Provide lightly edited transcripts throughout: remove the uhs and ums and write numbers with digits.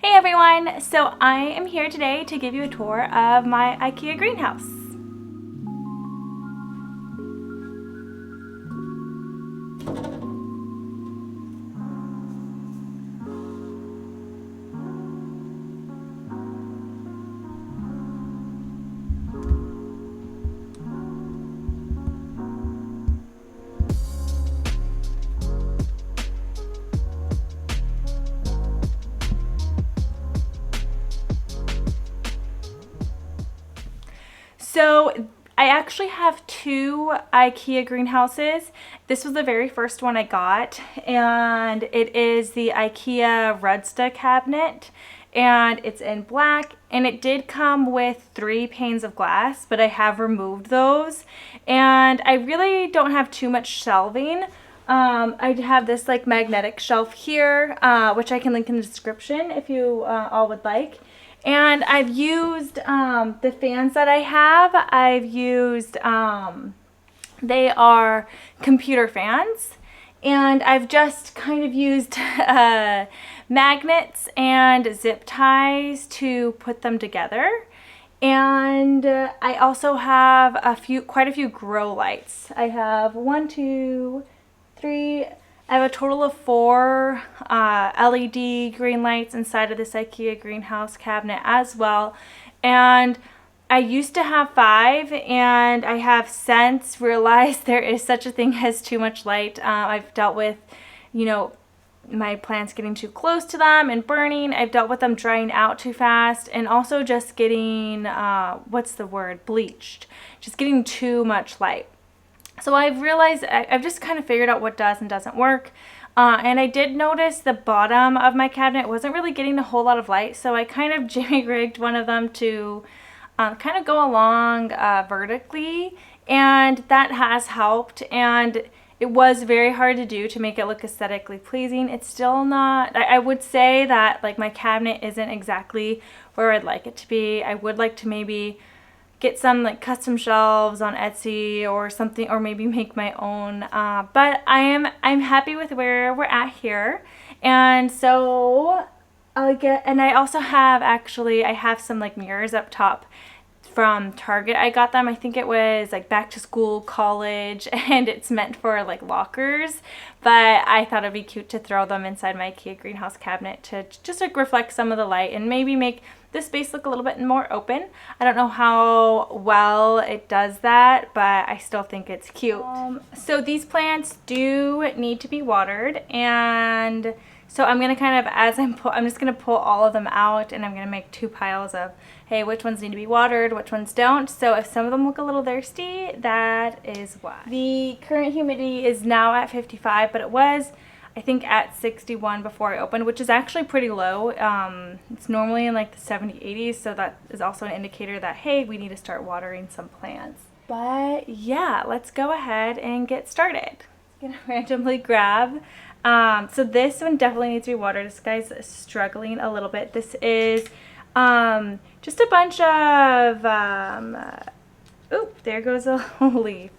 Hey everyone! So I am here today to give you a tour of my IKEA greenhouse. So I actually have two IKEA greenhouses. This was the very first one I got, and it is the IKEA Rudsta cabinet, and it's in black, and it did come with 3 panes of glass, but I have removed those, and I really don't have too much shelving. I have this like magnetic shelf here, which I can link in the description if you all would like. And I've used the fans that I have. I've used, they are computer fans. And I've just kind of used magnets and zip ties to put them together. And I also have quite a few grow lights. I have 1, 2, 3. I have a total of 4 LED green lights inside of this IKEA greenhouse cabinet as well. And I used to have 5, and I have since realized there is such a thing as too much light. I've dealt with, my plants getting too close to them and burning. I've dealt with them drying out too fast, and also just getting, bleached. Just getting too much light. So I've realized, I've just kind of figured out what does and doesn't work. And I did notice the bottom of my cabinet wasn't really getting a whole lot of light. So I kind of jimmy-rigged one of them to kind of go along vertically. And that has helped. And it was very hard to do to make it look aesthetically pleasing. It's still not, I would say that like my cabinet isn't exactly where I'd like it to be. I would like to maybe get some like custom shelves on Etsy or something, or maybe make my own. But I'm happy with where we're at here. And so I also have I have some like mirrors up top from Target. I got them, I think it was like back to school, college, and it's meant for like lockers, but I thought it'd be cute to throw them inside my IKEA greenhouse cabinet to just like reflect some of the light and maybe make this space look a little bit more open. I don't know how well it does that, but I still think it's cute. So these plants do need to be watered, and so I'm gonna kind of, I'm just gonna pull all of them out, and I'm gonna make 2 piles of, hey, which ones need to be watered, which ones don't. So if some of them look a little thirsty, that is why. The current humidity is now at 55, but it was, I think, at 61 before I opened, which is actually pretty low. It's normally in like the 70s, 80s, so that is also an indicator that, hey, we need to start watering some plants. But yeah, let's go ahead and get started. I'm gonna randomly grab. So this one definitely needs to be watered. This guy's struggling a little bit. This is just a bunch of, there goes a leaf.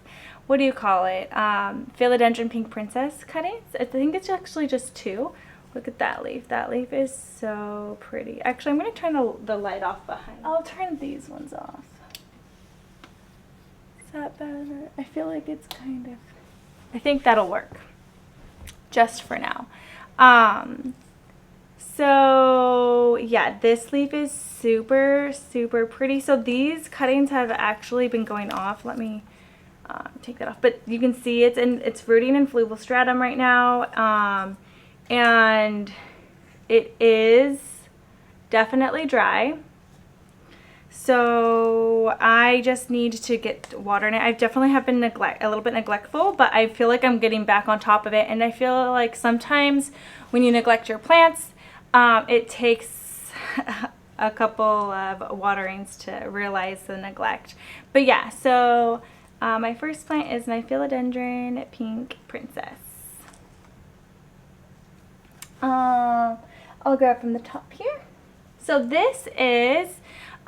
What do you call it? Philodendron pink princess cuttings. I think it's actually just 2. Look at that leaf. That leaf is so pretty. Actually, I'm going to turn the light off behind. I'll turn these ones off. Is that better? I feel like it's kind of, I think that'll work. Just for now. So yeah, this leaf is super, super pretty. So these cuttings have actually been going off. Let me take that off. But you can see it's rooting in Philodendron right now. And it is definitely dry. So I just need to get water in it. I definitely have been a little bit neglectful, but I feel like I'm getting back on top of it. And I feel like sometimes when you neglect your plants, it takes a couple of waterings to realize the neglect. But yeah, so my first plant is my Philodendron pink princess. I'll grab from the top here. So this is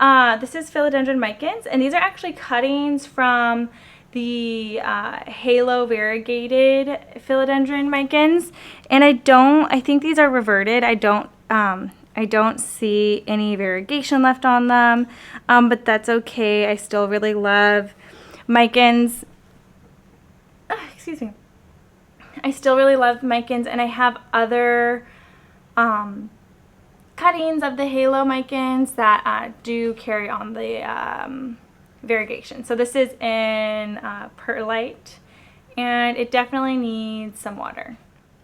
Philodendron micans, and these are actually cuttings from the halo variegated Philodendron micans. And I think these are reverted. I don't I don't see any variegation left on them, but that's okay. I still really love Micans. Excuse me. I still really love Micans, and I have other cuttings of the Halo Micans that do carry on the variegation. So this is in perlite, and it definitely needs some water.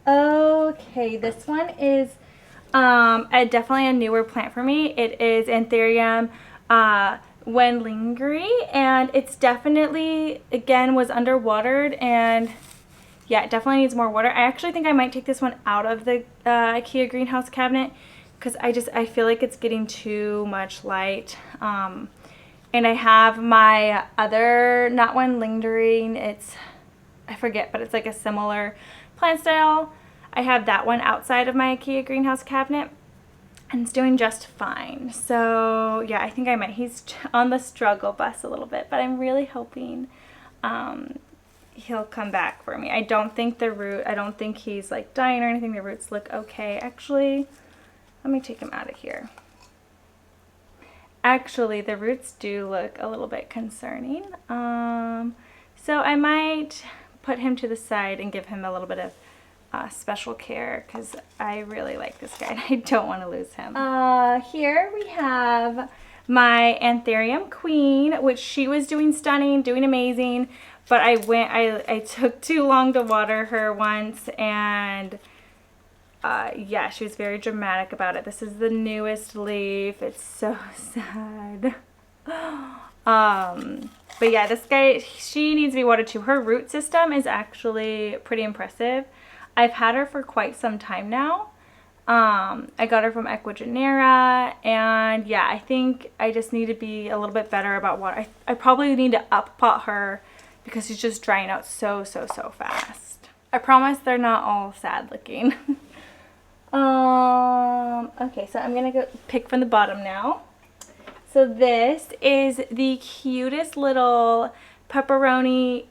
Okay, this one is definitely a newer plant for me. It is Anthurium Wenlingeri, and it's definitely, again, was underwatered, and yeah, it definitely needs more water. I actually think I might take this one out of the IKEA Greenhouse Cabinet because I feel like it's getting too much light. And I have my other, not one lingering, I forget, but it's like a similar plant style. I have that one outside of my IKEA Greenhouse Cabinet, and it's doing just fine. So yeah, I think I might. He's on the struggle bus a little bit, but I'm really hoping he'll come back for me. I don't think he's like dying or anything. The roots look okay. Actually, let me take him out of here. Actually, the roots do look a little bit concerning. So I might put him to the side and give him a little bit of special care because I really like this guy and I don't want to lose him. Here we have my Anthurium Queen, which she was doing stunning, doing amazing, but I took too long to water her once, and yeah, she was very dramatic about it. This is the newest leaf. It's so sad. But yeah, this guy, she needs to be watered too. Her root system is actually pretty impressive. I've had her for quite some time now. I got her from Equigenera, and yeah, I think I just need to be a little bit better about water. I probably need to up pot her because she's just drying out so fast. I promise they're not all sad looking. Okay, so I'm gonna go pick from the bottom now. So this is the cutest little Peperomia.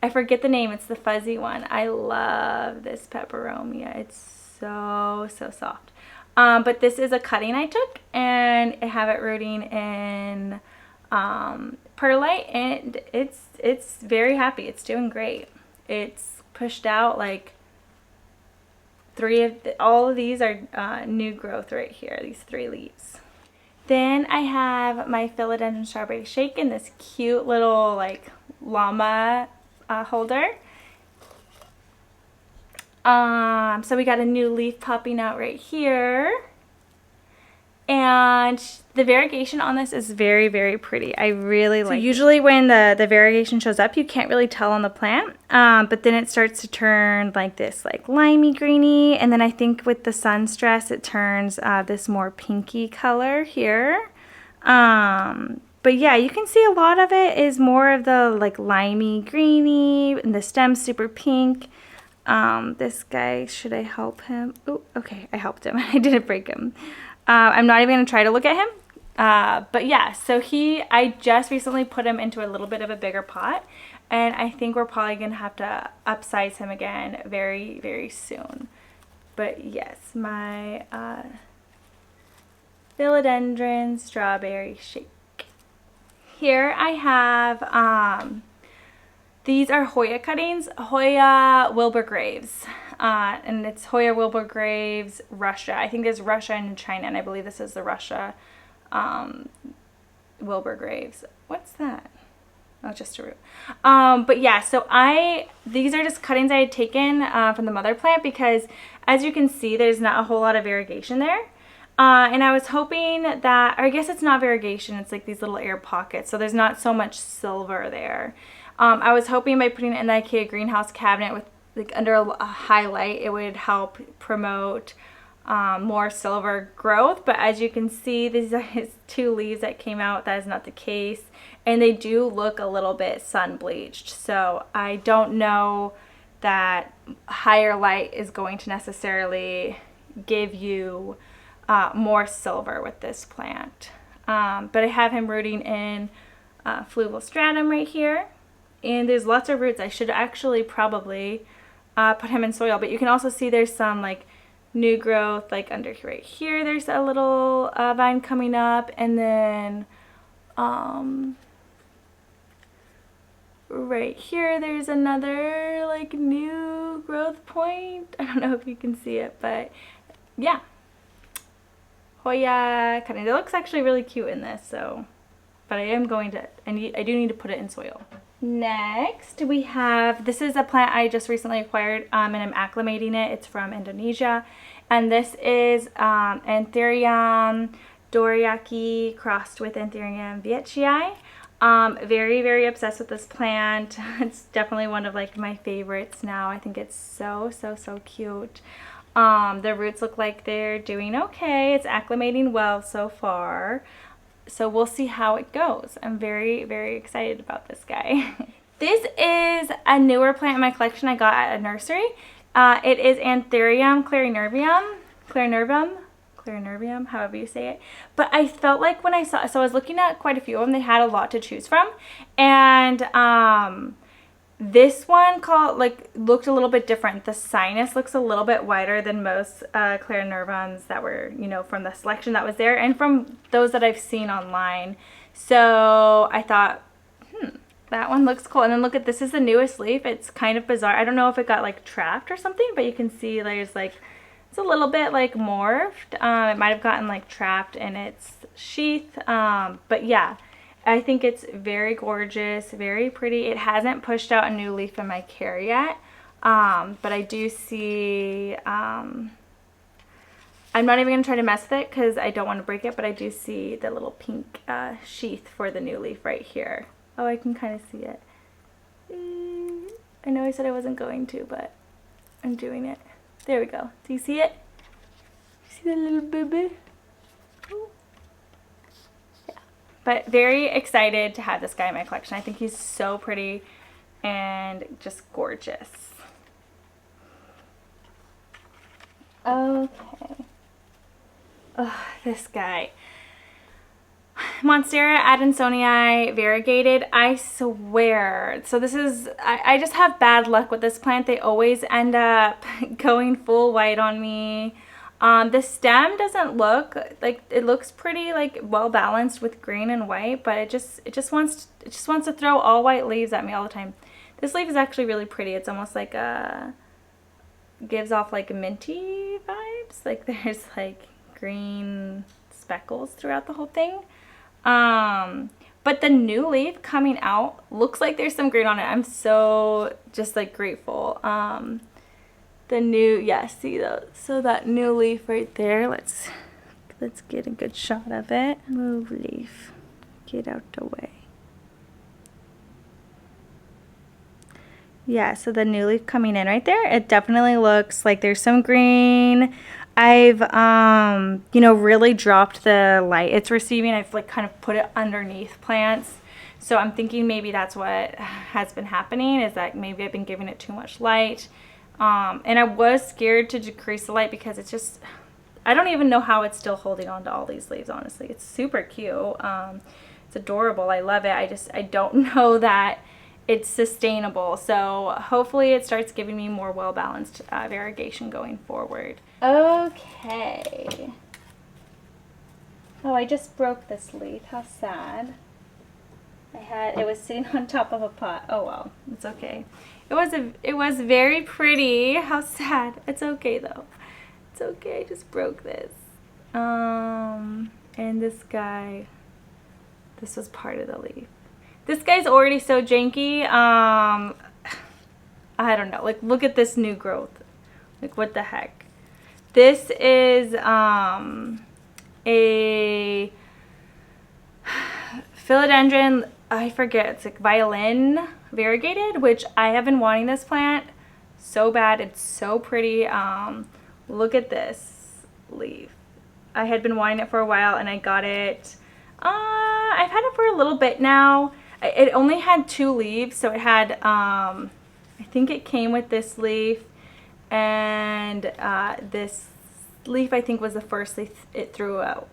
I forget the name, it's the fuzzy one. I love this Peperomia. It's so soft. But this is a cutting I took, and I have it rooting in perlite, and it's very happy. It's doing great. It's pushed out like all of these are new growth right here, these 3 leaves. Then I have my Philodendron Strawberry Shake in this cute little like llama holder. So we got a new leaf popping out right here, and the variegation on this is very pretty. I really like it. Usually when the variegation shows up, you can't really tell on the plant, but then it starts to turn like this, like limey greeny, and then I think with the sun stress it turns this more pinky color here. But yeah, you can see a lot of it is more of the like limey greeny, and the stem's super pink. This guy, should I help him? Oh, okay, I helped him. I didn't break him. I'm not even gonna try to look at him. But yeah, so I just recently put him into a little bit of a bigger pot, and I think we're probably gonna have to upsize him again very soon. But yes, my Philodendron Strawberry Shake. Here I have these are Hoya cuttings, Hoya Wilbur Graves, and it's Hoya Wilbur Graves Russia. I think there's Russia and China, and I believe this is the Russia Wilbur Graves. What's that? Oh, just a root. But yeah, so these are just cuttings I had taken from the mother plant because, as you can see, there's not a whole lot of variegation there. And I was hoping that, or I guess it's not variegation, it's like these little air pockets, so there's not so much silver there. I was hoping by putting it in the IKEA Greenhouse Cabinet with like under a highlight, it would help promote more silver growth, but as you can see, these are his 2 leaves that came out. That is not the case, and they do look a little bit sun bleached, so I don't know that higher light is going to necessarily give you more silver with this plant. But I have him rooting in fluval stratum right here, and there's lots of roots. I should actually probably put him in soil, but you can also see there's some like new growth, like under right here, there's a little vine coming up, and then right here there's another like new growth point. I don't know if you can see it, but yeah, Hoya kind of, it looks actually really cute in this. So, but I am going to, I do need to put it in soil. Next we have, this is a plant I just recently acquired, and I'm acclimating it. It's from Indonesia, and this is Anthurium dorayaki crossed with Anthurium veitchii. Very, very obsessed with this plant. It's definitely one of like my favorites now. I think it's so cute. The roots look like they're doing okay. It's acclimating well so far. So we'll see how it goes. I'm very, very excited about this guy. This is a newer plant in my collection I got at a nursery. It is Anthurium clarinervium, however you say it. But I felt like when I saw, so I was looking at quite a few of them, they had a lot to choose from. And this one looked a little bit different. The sinus looks a little bit wider than most clarinerviums that were, you know, from the selection that was there and from those that I've seen online. So I thought, that one looks cool. And then look at, this is the newest leaf. It's kind of bizarre. I don't know if it got like trapped or something, but you can see there's like, it's a little bit like morphed. It might have gotten like trapped in its sheath. But yeah, I think it's very gorgeous, very pretty. It hasn't pushed out a new leaf in my care yet. But I do see, I'm not even gonna try to mess with it because I don't want to break it, but I do see the little pink sheath for the new leaf right here. Oh, I can kind of see it. I know I said I wasn't going to, but I'm doing it. There we go. Do you see it? You see that little baby? Oh. Yeah. But very excited to have this guy in my collection. I think he's so pretty and just gorgeous. Okay. Oh, this guy. Monstera adansonii variegated. I swear. So this is, I just have bad luck with this plant. They always end up going full white on me. The stem doesn't look like, it looks pretty like well balanced with green and white, but it just wants to throw all white leaves at me all the time. This leaf is actually really pretty. It's almost like gives off like minty vibes. Like there's like green speckles throughout the whole thing. But the new leaf coming out looks like there's some green on it. I'm so just like grateful. The new, yeah, see those, so that new leaf right there, let's get a good shot of it. Move leaf, get out the way. Yeah, so the new leaf coming in right there, it definitely looks like there's some green. I've, you know, really dropped the light it's receiving. I've like kind of put it underneath plants. So I'm thinking maybe that's what has been happening, is that maybe I've been giving it too much light. And I was scared to decrease the light because it's just, I don't even know how it's still holding on to all these leaves, honestly. It's super cute. It's adorable. I love it. I don't know that it's sustainable. So hopefully it starts giving me more well-balanced variegation going forward. Okay. Oh, I just broke this leaf. How sad. It was sitting on top of a pot. Oh well, it's okay. It was very pretty. How sad. It's okay though. It's okay. I just broke this. And this guy, this was part of the leaf. This guy's already so janky. I don't know. Like, look at this new growth. Like, what the heck? This is a Philodendron. I forget. It's like violin variegated, which I have been wanting this plant so bad. It's so pretty. Look at this leaf. I had been wanting it for a while, and I got it. I've had it for a little bit now. It only had 2 leaves, so it had, I think it came with this leaf, and this leaf I think was the first leaf it threw out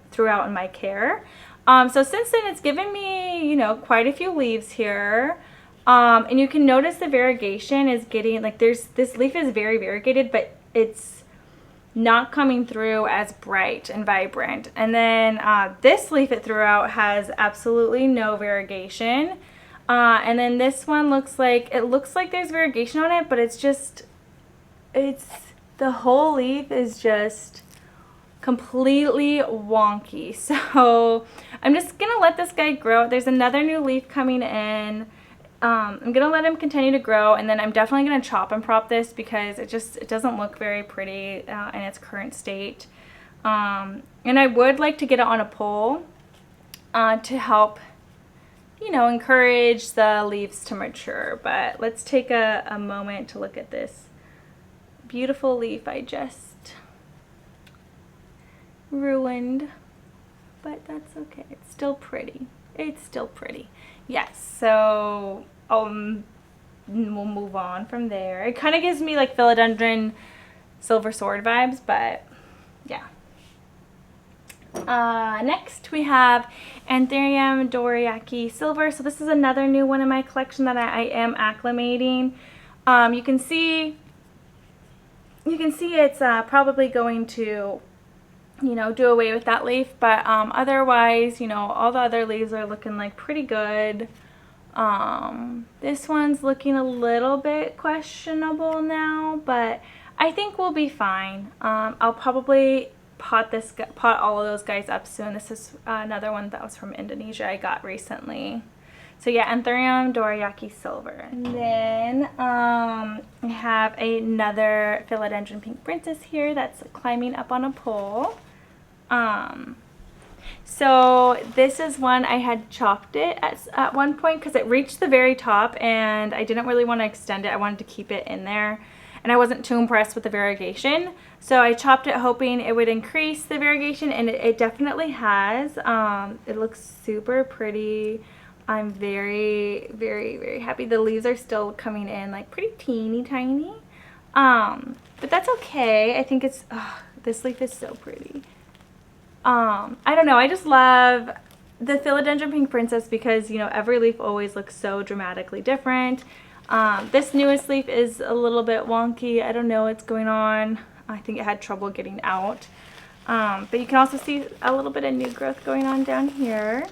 in my care. So since then it's given me, you know, quite a few leaves here. And you can notice the variegation is getting, like this leaf is very variegated, but it's not coming through as bright and vibrant. And then this leaf it threw out has absolutely no variegation. And then this one looks like there's variegation on it, but it's the whole leaf is just completely wonky. So I'm just gonna let this guy grow. There's another new leaf coming in. I'm gonna let him continue to grow, and then I'm definitely gonna chop and prop this because it doesn't look very pretty in its current state. And I would like to get it on a pole to help, you know, encourage the leaves to mature. But let's take a moment to look at this beautiful leaf I just ruined, but that's okay. It's still pretty. It's still pretty. Yes, so we'll move on from there. It kind of gives me like Philodendron Silver Sword vibes, but yeah. Next we have Anthurium Dorayaki Silver. So this is another new one in my collection that I am acclimating. You can see it's probably going to, you know, do away with that leaf, but otherwise, you know, all the other leaves are looking like pretty good. This one's looking a little bit questionable now, but I think we'll be fine. I'll probably pot all of those guys up soon. This is another one that was from Indonesia I got recently. So yeah, Anthurium Dorayaki Silver. And then I have another Philodendron Pink Princess here that's climbing up on a pole. So this is one I had chopped it at one point because it reached the very top and I didn't really want to extend it. I wanted to keep it in there and I wasn't too impressed with the variegation. So I chopped it hoping it would increase the variegation, and it definitely has. It looks super pretty. I'm very, very, very happy. The leaves are still coming in like pretty teeny tiny. But that's okay. I think it's, this leaf is so pretty. I don't know. I just love the Philodendron Pink Princess because, you know, every leaf always looks so dramatically different. This newest leaf is a little bit wonky. I don't know what's going on. I think it had trouble getting out. But you can also see a little bit of new growth going on down here.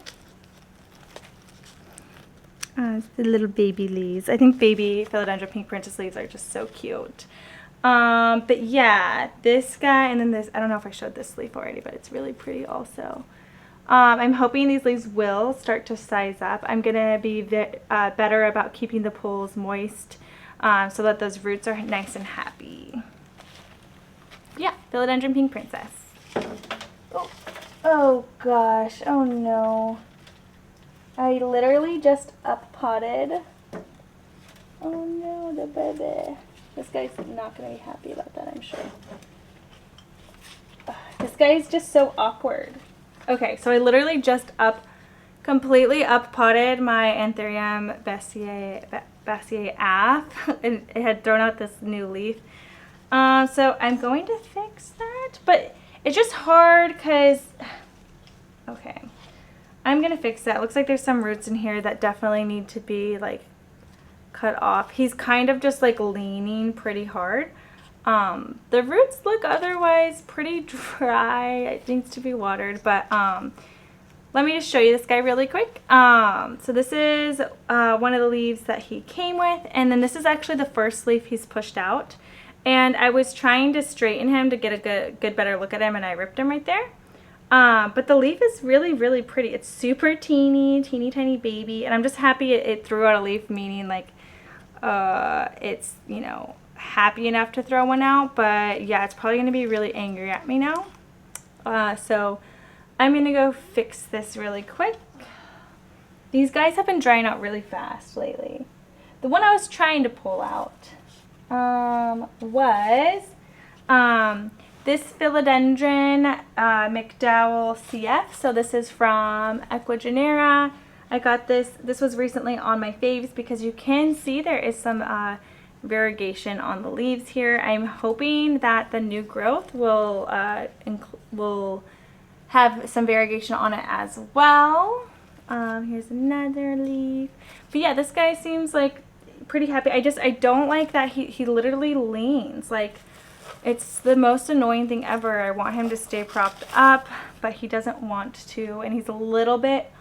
It's the little baby leaves. I think baby Philodendron Pink Princess leaves are just so cute. But yeah, this guy, and then this, I don't know if I showed this leaf already, but it's really pretty also. I'm hoping these leaves will start to size up. I'm going to be better about keeping the poles moist so that those roots are nice and happy. Yeah, Philodendron Pink Princess. Oh gosh, oh no. I literally just up-potted. Oh no, the baby. This guy's not going to be happy about that, I'm sure. This guy is just so awkward. Okay, so I literally just completely up-potted my Anthurium Bassier Af. And it had thrown out this new leaf. So I'm going to fix that, but it's just hard because, okay, I'm going to fix that. It looks like there's some roots in here that definitely need to be like cut off. He's kind of just like leaning pretty hard. The roots look otherwise pretty dry. It needs to be watered, but let me just show you this guy really quick. So this is one of the leaves that he came with, and then this is actually the first leaf he's pushed out. And I was trying to straighten him to get a good better look at him, and I ripped him right there. But the leaf is really, really pretty. It's super teeny tiny baby, and I'm just happy it threw out a leaf, meaning like it's, you know, happy enough to throw one out. But yeah, it's probably going to be really angry at me now. So I'm going to go fix this really quick. These guys have been drying out really fast lately. The one I was trying to pull out was this Philodendron McDowell CF. So this is from Equigenera. I got this was recently on my faves because you can see there is some variegation on the leaves here. I'm hoping that the new growth will have some variegation on it as well. Here's another leaf. But yeah, this guy seems like pretty happy. I don't like that he literally leans. Like, It's the most annoying thing ever. I want him to stay propped up, but he doesn't want to, and he's a little bit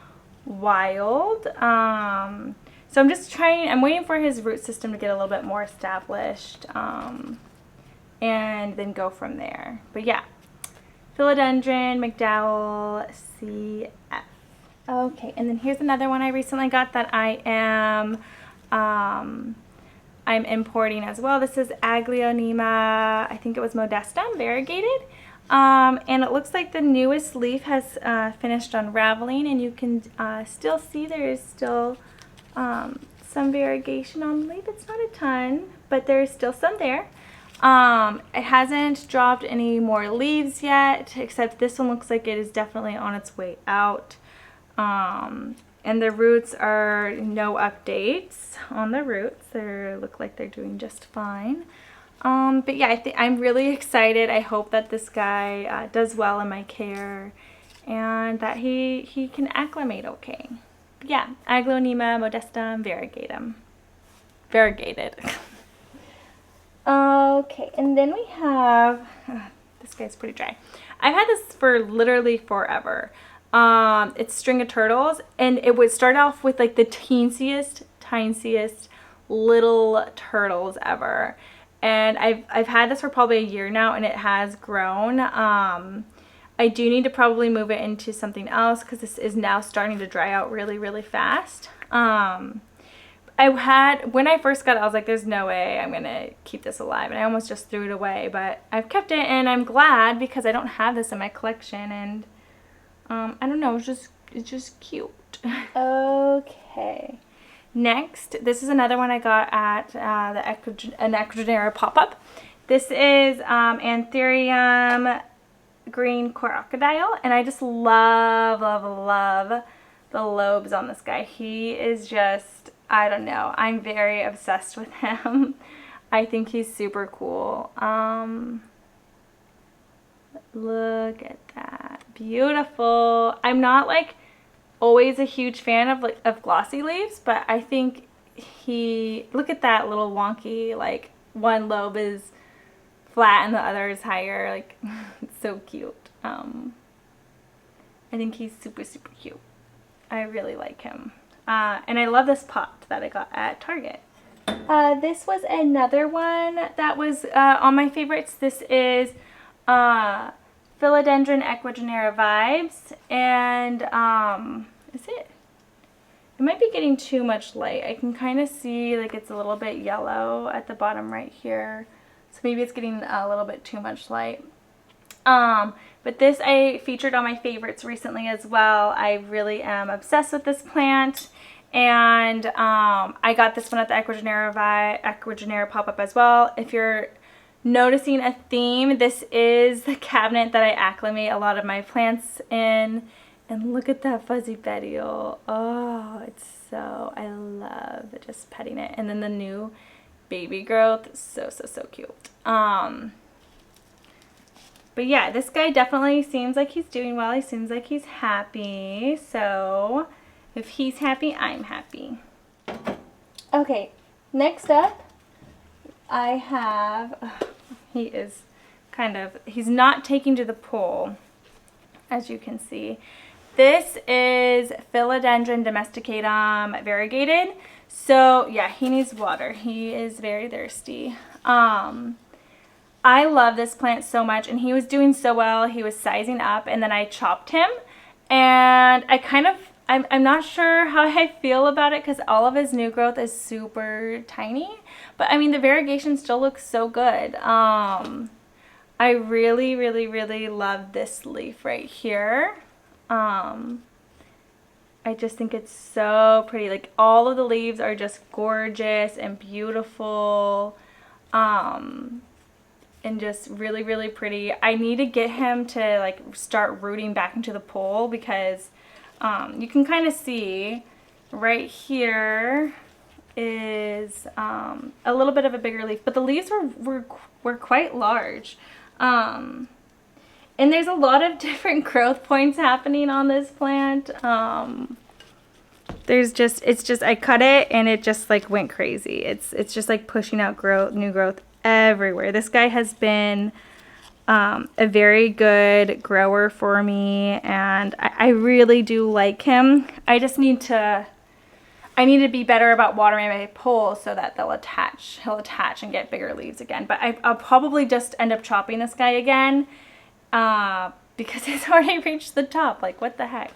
wild. So I'm just I'm waiting for his root system to get a little bit more established, and then go from there. But yeah, Philodendron, McDowell, CF. Okay, and then here's another one I recently got that I'm importing as well. This is Aglaonema, I think it was Modesta, variegated. And it looks like the newest leaf has finished unraveling, and you can still see there is still some variegation on the leaf. It's not a ton, but there's still some there. It hasn't dropped any more leaves yet, except this one looks like it is definitely on its way out. And the roots are no updates on the roots. They look like they're doing just fine. But yeah, I'm really excited. I hope that this guy does well in my care and that he can acclimate okay. But yeah, Aglaonema, Modestum, variegated. Okay, and then we have, this guy's pretty dry. I've had this for literally forever. It's String of Turtles, and it would start off with like the teensiest little turtles ever. And I've had this for probably a year now, and it has grown. I do need to probably move it into something else because this is now starting to dry out really fast. When I first got it, I was like, there's no way I'm gonna keep this alive, and I almost just threw it away, but I've kept it, and I'm glad because I don't have this in my collection, and I don't know, it's just cute. Okay. Next, this is another one I got at an Ecuador pop-up. This is Anthurium green crocodile, and I just love the lobes on this guy. He is just, I don't know, I'm very obsessed with him. I think he's super cool. Look at that, beautiful. I'm not like always a huge fan of glossy leaves, but I think look at that little wonky, like one lobe is flat and the other is higher, like it's so cute. I think he's super cute. I really like him. And I love this pot that I got at Target. This was another one that was on my favorites. This is Philodendron Ecuagenera Vibes, and it might be getting too much light. I can kind of see like it's a little bit yellow at the bottom right here, so maybe it's getting a little bit too much light. But this I featured on my favorites recently as well. I really am obsessed with this plant, and I got this one at the Ecuagenera pop-up as well. If you're noticing a theme, this is the cabinet that I acclimate a lot of my plants in. And look at that fuzzy petiole. Oh, I love just petting it. And then the new baby growth, so cute. But yeah, this guy definitely seems like he's doing well. He seems like he's happy. So if he's happy, I'm happy. Okay, next up, I have, he's not taking to the pole, as you can see. This is Philodendron domesticatum variegated. So yeah, he needs water. He is very thirsty. I love this plant so much, and he was doing so well. He was sizing up, and then I chopped him, and I'm not sure how I feel about it because all of his new growth is super tiny. But I mean, the variegation still looks so good. I really love this leaf right here. I just think it's so pretty. Like, all of the leaves are just gorgeous and beautiful. And just really pretty. I need to get him to like start rooting back into the pole because you can kind of see right here is a little bit of a bigger leaf, but the leaves were quite large. And there's a lot of different growth points happening on this plant. I cut it and it just like went crazy. It's just like pushing out new growth everywhere. This guy has been a very good grower for me, and I really do like him. I just need to be better about watering my poles so that he'll attach and get bigger leaves again. But I'll probably just end up chopping this guy again because it's already reached the top. Like, what the heck?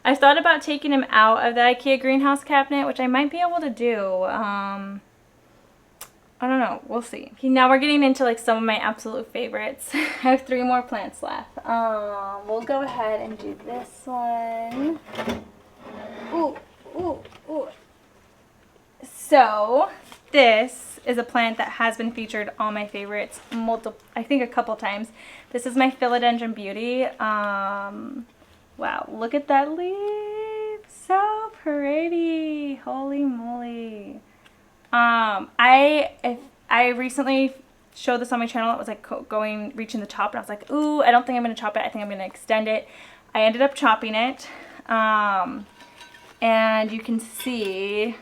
I thought about taking him out of the IKEA greenhouse cabinet, which I might be able to do. I don't know. We'll see. Okay, now we're getting into like some of my absolute favorites. I have 3 more plants left. We'll go ahead and do this one. Ooh, ooh, ooh. So this is a plant that has been featured on my favorites I think a couple times. This is my Philodendron Beauty. Wow, look at that leaf. So pretty. Holy moly. I recently showed this on my channel. It was like reaching the top, and I was like, ooh, I don't think I'm going to chop it. I think I'm going to extend it. I ended up chopping it. And you can see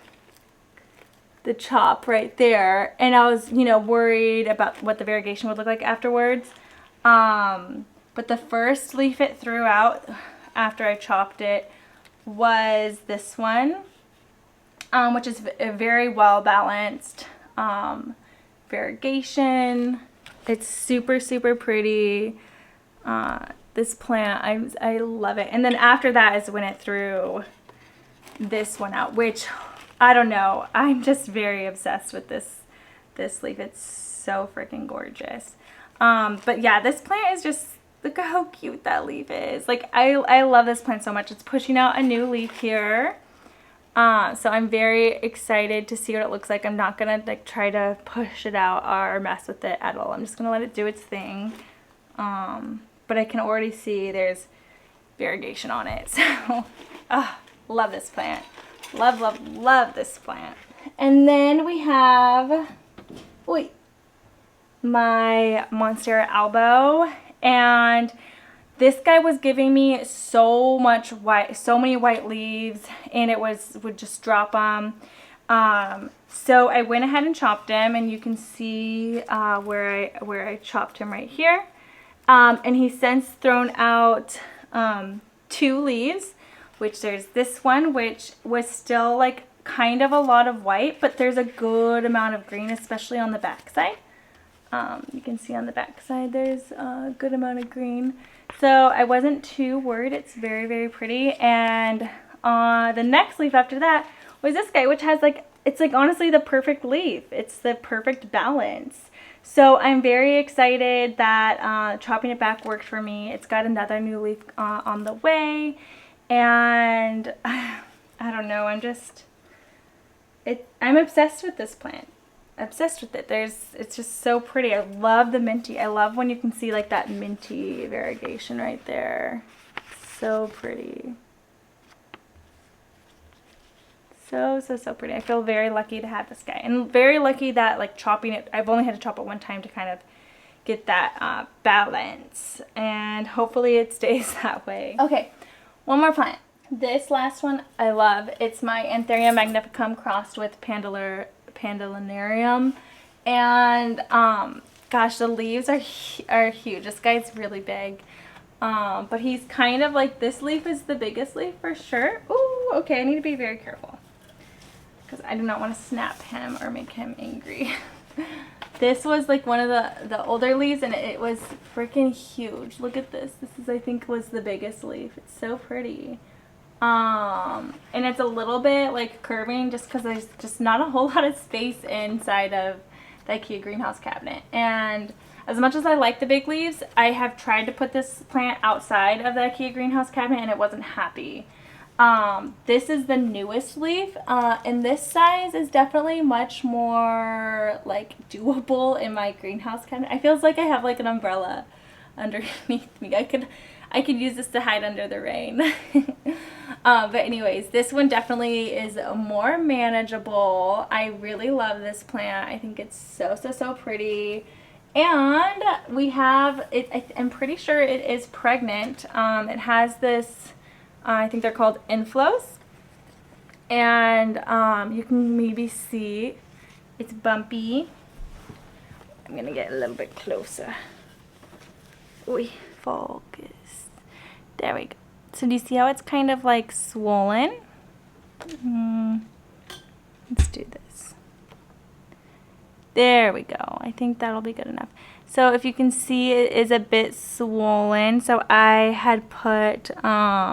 the chop right there. And I was, worried about what the variegation would look like afterwards. But the first leaf it threw out after I chopped it was this one, which is a very well balanced variegation. It's super, super pretty. This plant, I love it. And then after that is when it threw this one out, which I don't know. I'm just very obsessed with this leaf. It's so freaking gorgeous. But yeah, this plant is just, look how cute that leaf is. Like, I love this plant so much. It's pushing out a new leaf here. So I'm very excited to see what it looks like. I'm not gonna like try to push it out or mess with it at all. I'm just gonna let it do its thing. But I can already see there's variegation on it. So, love this plant. Love, love, love this plant. And then we have, my Monstera albo, and this guy was giving me so many white leaves, and it would just drop them. So I went ahead and chopped him, and you can see where I chopped him right here. And he's since thrown out 2 leaves, which there's this one, which was still like kind of a lot of white, but there's a good amount of green, especially on the back side. You can see on the back side there's a good amount of green. So I wasn't too worried. It's very, very pretty. And the next leaf after that was this guy, which has like, it's like honestly the perfect leaf. It's the perfect balance. So I'm very excited that chopping it back worked for me. It's got another new leaf on the way. And I don't know, I'm obsessed with this plant. Obsessed with it. It's just so pretty. I love the minty. I love when you can see like that minty variegation right there. So pretty. So, so, so pretty. I feel very lucky to have this guy. And very lucky that like chopping it, I've only had to chop it one time to kind of get that balance. And hopefully it stays that way. Okay, one more plant. This last one I love. It's my Anthurium magnificum crossed with Peperomia. And gosh, the leaves are huge. This guy's really big. But he's kind of like, this leaf is the biggest leaf for sure. Ooh, okay, I need to be very careful because I do not want to snap him or make him angry. This was like one of the older leaves, and it was freaking huge. Look at this. This is, I think, was the biggest leaf. It's so pretty. And it's a little bit like curving just because there's just not a whole lot of space inside of the IKEA greenhouse cabinet. And as much as I like the big leaves, I have tried to put this plant outside of the IKEA greenhouse cabinet and it wasn't happy. This is the newest leaf, and this size is definitely much more like doable in my greenhouse cabinet. I feels like I have like an umbrella underneath me. I could use this to hide under the rain. But anyways, this one definitely is more manageable. I really love this plant. I think it's so, so, so pretty. And we have it, I'm pretty sure it is pregnant. It has this, I think they're called inflows. And you can maybe see it's bumpy. I'm gonna get a little bit closer. Ooh, focus. There we go. So do you see how it's kind of like swollen? Let's do this. There we go. I think that'll be good enough. So if you can see, it is a bit swollen. So I had put Anthurium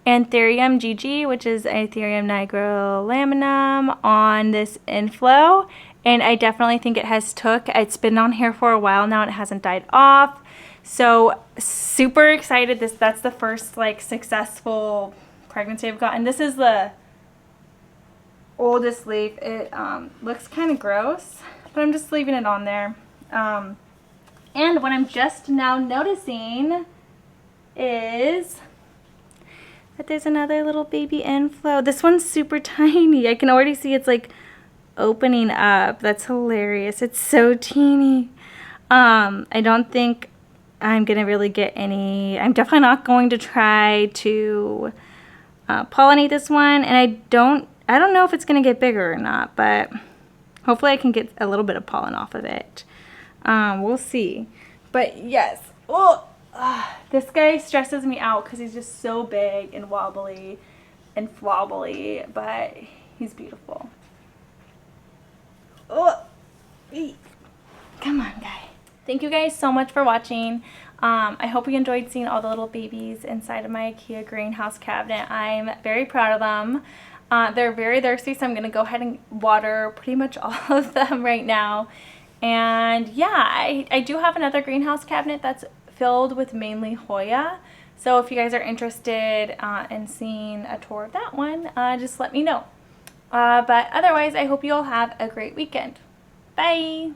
GG, which is Anthurium nigrolaminum, on this inflow. And I definitely think it has took. It's been on here for a while now and it hasn't died off. So super excited. That's the first like successful pregnancy I've gotten. This is the oldest leaf. It looks kind of gross, but I'm just leaving it on there. And what I'm just now noticing is that there's another little baby inflow. This one's super tiny. I can already see it's like opening up. That's hilarious. It's so teeny. I don't think I'm gonna really get any. I'm definitely not going to try to pollinate this one, and I don't know if it's gonna get bigger or not, but hopefully I can get a little bit of pollen off of it. We'll see. But yes, this guy stresses me out because he's just so big and wobbly and flobbly, but he's beautiful. Oh, come on, guy. Thank you guys so much for watching. I hope you enjoyed seeing all the little babies inside of my IKEA greenhouse cabinet. I'm very proud of them. They're very thirsty, so I'm going to go ahead and water pretty much all of them right now. And yeah, I do have another greenhouse cabinet that's filled with mainly Hoya. So if you guys are interested in seeing a tour of that one, just let me know. But otherwise, I hope you all have a great weekend. Bye!